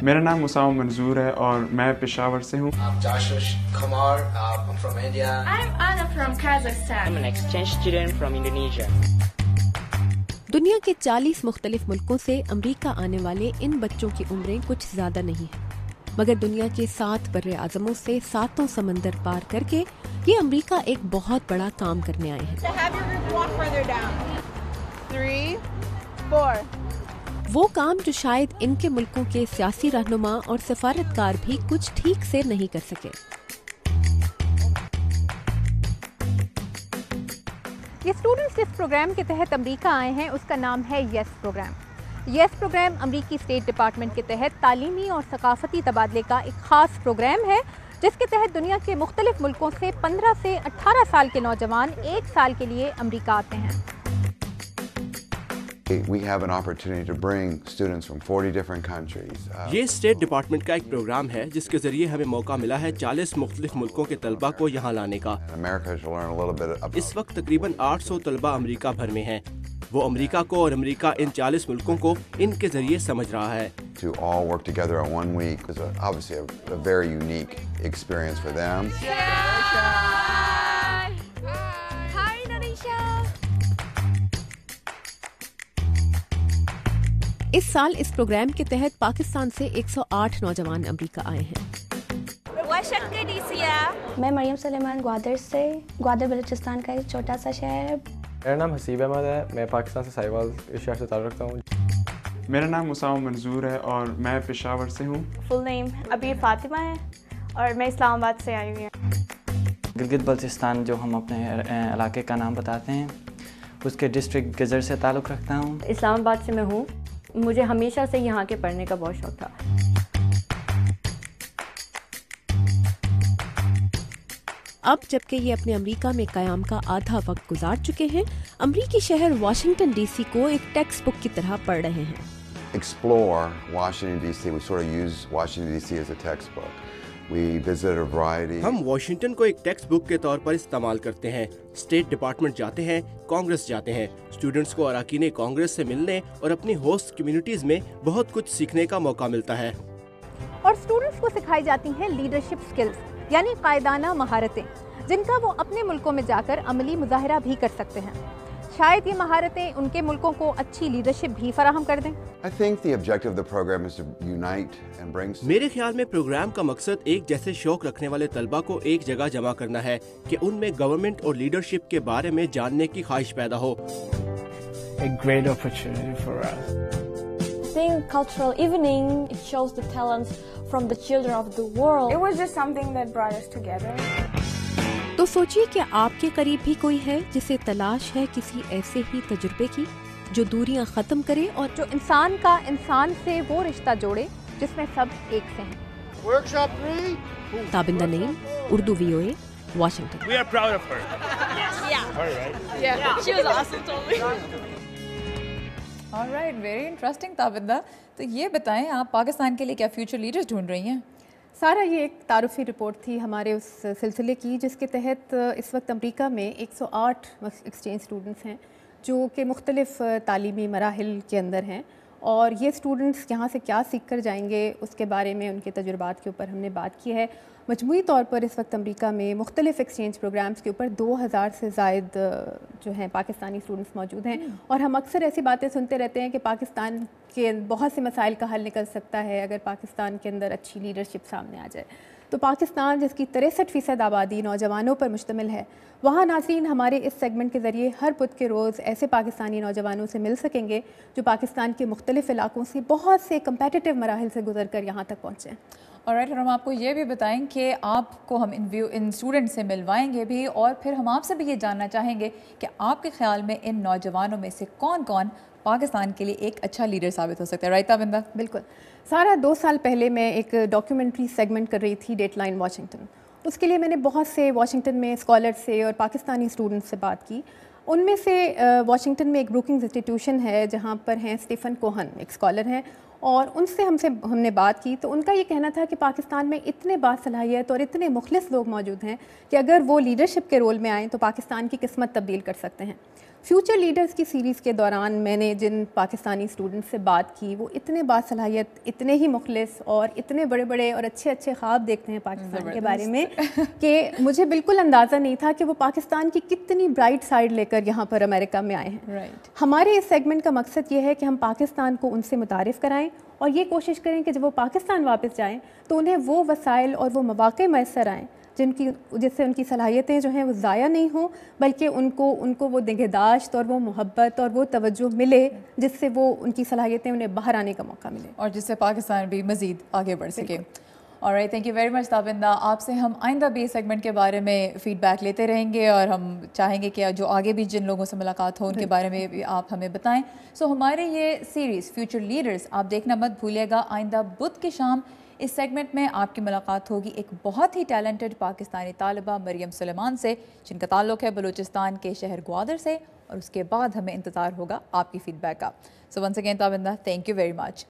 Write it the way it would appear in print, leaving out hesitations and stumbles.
میرا نام مساوم منظور ہے اور میں پشاور سے ہوں. I'm Joshua Kumar. I'm from India. I'm Anna from Kazakhstan. I'm an exchange student from Indonesia. دنیا کے 40 مختلف ملکوں سے امریکہ آنے والے ان بچوں کی عمریں کچھ زیادہ نہیں ہیں، مگر دنیا کے 7 بر اعظموں سے 7 سمندر پار کر کے یہ امریکہ ایک بہت بڑا کام کرنے آئے ہیں. وہ کام جو شاید ان کے ملکوں کے سیاسی رہنما اور سفارتکار بھی کچھ ٹھیک سے نہیں کر سکے. یہ اسٹوڈنٹس جس پروگرام کے تحت امریکہ آئے ہیں اس کا نام ہے یس پروگرام. یس پروگرام امریکی اسٹیٹ ڈپارٹمنٹ کے تحت تعلیمی اور ثقافتی تبادلے کا ایک خاص پروگرام ہے جس کے تحت دنیا کے مختلف ملکوں سے 15 سے 18 سال کے نوجوان 1 سال کے لیے امریکہ آتے ہیں. We have an opportunity to bring students from 40 different countries. یہ اسٹیٹ ڈپارٹمنٹ کا ایک پروگرام ہے جس کے ذریعے ہمیں موقع ملا ہے 40 مختلف ملکوں کے طلباء کو یہاں لانے کا. اس وقت تقریباً 800 طلباء امریکہ بھر میں ہیں. وہ امریکہ کو اور امریکہ ان 40 ملکوں کو ان کے ذریعے سمجھ رہا ہے. To all work together in 1 week is obviously a very unique experience for them. اس سال اس پروگرام کے تحت پاکستان سے 108 نوجوان امریکہ آئے ہیں. میں مریم سلیمان گوادر سے، گوادر بلوچستان کا ایک چھوٹا سا شہر ہے. میرا نام حسیب احمد ہے، میں پاکستان سے سائیوال اس شہر سے تعلق رکھتا ہوں. میرا نام مساوم منظور ہے اور میں پشاور سے ہوں. فل نیم ابھی فاطمہ ہے اور میں اسلام آباد سے آئی ہوئی ہوں. گلگت بلتستان جو ہم اپنے علاقے کا نام بتاتے ہیں اس کے ڈسٹرکٹ گزر سے تعلق رکھتا ہوں. اسلام آباد سے میں ہوں. مجھے ہمیشہ سے یہاں کے پڑھنے کا بہت شوق تھا. اب جبکہ یہ اپنے امریکہ میں قیام کا آدھا وقت گزار چکے ہیں، امریکی شہر واشنگٹن ڈی سی کو ایک ٹیکسٹ بک کی طرح پڑھ رہے ہیں. Explore Washington D.C. We sort of use Washington D.C. as a textbook. We visited a variety. ہم واشنگٹن کو ایک ٹیکسٹ بک کے طور پر استعمال کرتے ہیں. اسٹیٹ ڈپارٹمنٹ جاتے ہیں، کانگریس جاتے ہیں. اسٹوڈنٹس کو اراکین کانگریس سے ملنے اور اپنی ہوسٹ کمیونٹیز میں بہت کچھ سیکھنے کا موقع ملتا ہے. اور اسٹوڈنٹس کو سکھائی جاتی ہیں لیڈرشپ سکلز، یعنی قائدانہ مہارتیں جن کا وہ اپنے ملکوں میں جا کر عملی مظاہرہ بھی کر سکتے ہیں. شاید یہ مہارتیں ان کے ملکوں کو اچھی لیڈرشپ بھی فراہم کر دیں. I think the objective of the program is to unite and bring. میرے خیال میں پروگرام کا مقصد ایک جیسے شوق رکھنے والے طلباء کو ایک جگہ جمع کرنا ہے کہ ان میں گورنمنٹ اور لیڈرشپ کے بارے میں جاننے کی خواہش پیدا ہو. A great opportunity for us. I think cultural evening, it shows the talents from the children of the world. It was just something that brought us together. تو سوچیے کہ آپ کے قریب بھی کوئی ہے جسے تلاش ہے کسی ایسے ہی تجربے کی جو دوریاں ختم کرے اور جو انسان کا انسان سے وہ رشتہ جوڑے جس میں سب ایک سے ہیں. Workshop 3. Tabinda Naeem, Urdu VOA، Washington. We are proud of her. She was awesome, totally. All right, very interesting تابندہ. تو یہ بتائیں آپ پاکستان کے لیے کیا فیوچر لیڈرز ڈھونڈ رہی ہیں؟ سارا یہ ایک تعارفی رپورٹ تھی ہمارے اس سلسلے کی جس کے تحت اس وقت امریکہ میں 108 ایکسچینج اسٹوڈنٹس ہیں جو کہ مختلف تعلیمی مراحل کے اندر ہیں. اور یہ اسٹوڈنٹس یہاں سے کیا سیکھ کر جائیں گے اس کے بارے میں ان کے تجربات کے اوپر ہم نے بات کی ہے. مجموعی طور پر اس وقت امریکہ میں مختلف ایکسچینج پروگرامز کے اوپر 2000 سے زائد جو ہیں پاکستانی اسٹوڈنٹس موجود ہیں. اور ہم اکثر ایسی باتیں سنتے رہتے ہیں کہ پاکستان کے بہت سے مسائل کا حل نکل سکتا ہے اگر پاکستان کے اندر اچھی لیڈرشپ سامنے آ جائے. تو پاکستان جس کی 63% آبادی نوجوانوں پر مشتمل ہے، وہاں ناظرین ہمارے اس سیگمنٹ کے ذریعے ہر بدھ کے روز ایسے پاکستانی نوجوانوں سے مل سکیں گے جو پاکستان کے مختلف علاقوں سے بہت سے کمپیٹیٹیو مراحل سے گزر کر یہاں تک پہنچے ہیں. اور ہم آپ کو یہ بھی بتائیں کہ آپ کو ہم ان اسٹوڈنٹ سے ملوائیں گے بھی، اور پھر ہم آپ سے بھی یہ جاننا چاہیں گے کہ آپ کے خیال میں ان نوجوانوں میں سے کون کون پاکستان کے لیے ایک اچھا لیڈر ثابت ہو سکتا ہے. رائٹ تابندہ؟ بالکل. سارا 2 سال پہلے میں ایک ڈاکیومنٹری سیگمنٹ کر رہی تھی ڈیٹ لائن واشنگٹن. اس کے لیے میں نے بہت سے واشنگٹن میں اسکالر سے اور پاکستانی اسٹوڈنٹ سے بات کی. ان میں سے واشنگٹن میں ایک بروکنگز انسٹیٹیوشن ہے جہاں پر ہیں اسٹیفن کوہن، ایک اسکالر ہیں، اور ان سے ہم نے بات کی تو ان کا یہ کہنا تھا کہ پاکستان میں اتنے باصلاحیت اور اتنے مخلص لوگ موجود ہیں کہ اگر وہ لیڈرشپ کے رول میں آئیں تو پاکستان کی قسمت تبدیل کر سکتے ہیں. فیوچر لیڈرز کی سیریز کے دوران میں نے جن پاکستانی اسٹوڈنٹ سے بات کی وہ اتنے باصلاحیت، اتنے ہی مخلص اور اتنے بڑے بڑے اور اچھے اچھے خواب دیکھتے ہیں پاکستان کے بارے میں کہ مجھے بالکل اندازہ نہیں تھا کہ وہ پاکستان کی کتنی برائٹ سائڈ لے کر یہاں پر امریکہ میں آئے ہیں. ہمارے اس سیگمنٹ کا مقصد یہ ہے کہ ہم پاکستان کو ان سے متعارف کرائیں اور یہ کوشش کریں کہ جب وہ پاکستان واپس جائیں تو انہیں وہ وسائل اور وہ مواقع میسر آئیں جس سے ان کی صلاحیتیں جو ہیں وہ ضائع نہیں ہوں، بلکہ ان کو وہ نگہداشت اور وہ محبت اور وہ توجہ ملے جس سے وہ ان کی صلاحیتیں انہیں باہر آنے کا موقع ملے اور جس سے پاکستان بھی مزید آگے بڑھ سکے. alright, thank you very much تابندہ. آپ سے ہم آئندہ بھی سیگمنٹ کے بارے میں فیڈ بیک لیتے رہیں گے اور ہم چاہیں گے کہ جو آگے بھی جن لوگوں سے ملاقات ہو ان کے بارے میں بھی آپ ہمیں بتائیں. سو ہمارے یہ سیریز فیوچر لیڈرز آپ دیکھنا مت بھولیے گا. آئندہ بدھ کی شام اس سیگمنٹ میں آپ کی ملاقات ہوگی ایک بہت ہی ٹیلنٹڈ پاکستانی طالبہ مریم سلیمان سے جن کا تعلق ہے بلوچستان کے شہر گوادر سے، اور اس کے بعد ہمیں انتظار ہوگا آپ کی فیڈ بیک کا. So once again Tabinda, thank you very much.